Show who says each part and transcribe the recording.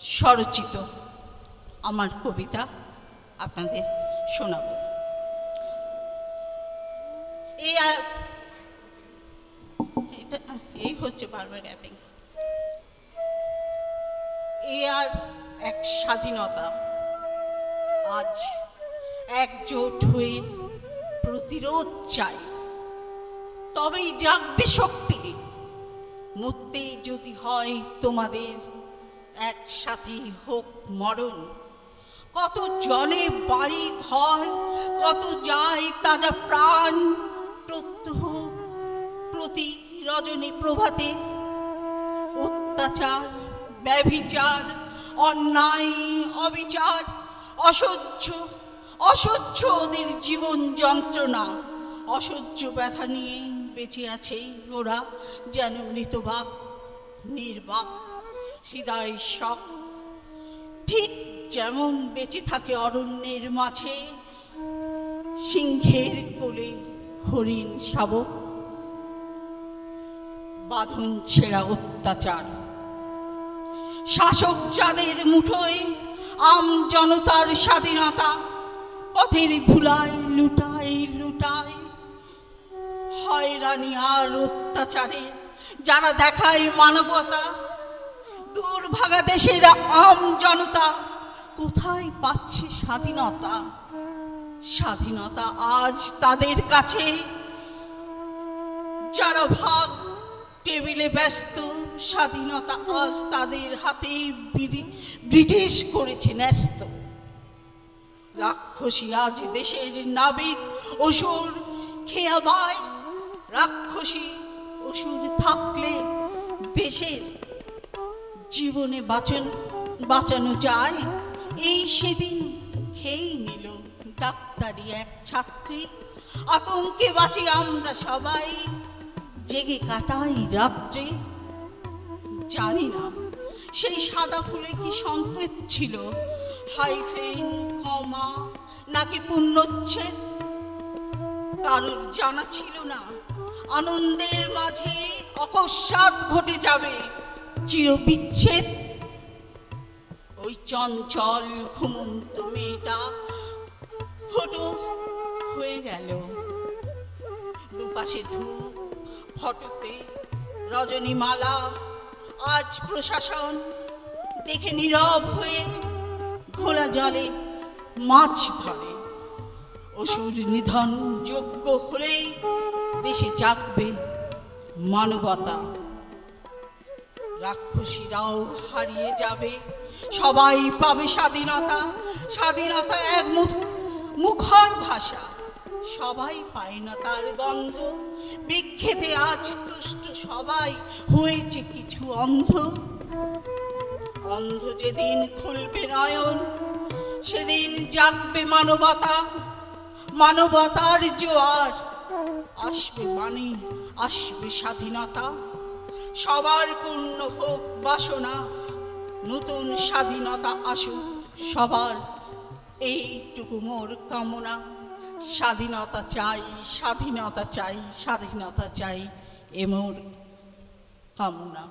Speaker 1: স্বরচিত আমার কবিতা আপনাদের শোনাব। এই হচ্ছে বারবার র্যাপিং। আর এক স্বাধীনতা আজ একজোট হয়ে প্রতিরোধ চাই, তবেই জাগবে শক্তি। মরতে যদি হয় তোমাদের, একসাথে হোক মরণ। কত জনে বাড়ি ঘর, কত যায় তাজা প্রাণ, প্রত্যহ প্রতি রজনী প্রভাতে। অত্যাচার, ব্যভিচার, অন্যায়, অবিচার, অসহ্য অসহ্য ওদের জীবন যন্ত্রণা। অসহ্য ব্যথা নিয়ে বেঁচে আছে ওরা, যেন মৃতবাক, নির্বাক, হৃদয় শক। ঠিক যেমন বেঁচে থাকে অরণ্যের মাঝে সিংহের কোলে হরিণ শাবক। বাঁধন ছেঁড়া অত্যাচার, শাসক যাদের মুঠোয় আম জনতার স্বাধীনতা। পথের ধুলায় লুটায় লুটায় হয়রানি আর অত্যাচারে যারা দেখায় মানবতা। দুর্ভাগা দেশের আম জনতা কোথায় পাচ্ছে স্বাধীনতা? স্বাধীনতা আজ তাদের কাছে যারা ভাগ টেবিলে ব্যস্ত। স্বাধীনতা আজ তাদের হাতে ব্রিটিশ করেছে ন্যস্ত। রাক্ষসী আজ দেশের নাবিক অসুর খেয়া বায়। রাক্ষসী অসুর থাকলে দেশের জীবনে বাঁচানো যায়। এই সেদিন খেয়েই নিল ডাক্তারি এক ছাত্রী। আতঙ্কে বাঁচি আমরা সবাই, জেগে কাটাই রাত্রে। জানি না সেই সাদা ফুলে কি সংকেত ছিল, হাইফেন, কমা নাকি পূর্ণচ্ছেদ। কারোর জানা ছিল না আনন্দের মাঝে অকস্মাৎ ঘটে যাবে চিরবিচ্ছেদ। ওই চঞ্চল ঘুমন্ত মেয়েটা ফটো হয়ে গেল। দুপাশে ধূপ, ফটোতে রজনীমালা। আজ প্রশাসন দেখে নীরব হয়ে ঘোলা জলে মাছ ধরে। অসুর নিধন যোগ্য হলেই দেশে জাগবে মানবতা। রাক্ষসীরাও হারিয়ে যাবে, সবাই পাবে স্বাধীনতা। স্বাধীনতা এক মুখর ভাষা, সবাই পায় না তার গন্ধ। বিক্ষেপে আজ তুষ্ট সবাই হয়েছে কিছু অন্ধ। অন্ধ যেদিন খুলবে নয়ন, সেদিন জাগবে মানবতা। মানবতার জোয়ার আসবে, মানে আসবে স্বাধীনতা। সবার পূর্ণ হোক বাসনা, নতুন স্বাধীনতা আসুক সবার, এইটুকু মোর কামনা। স্বাধীনতা চাই, স্বাধীনতা চাই, স্বাধীনতা চাই, এ মোর কামনা।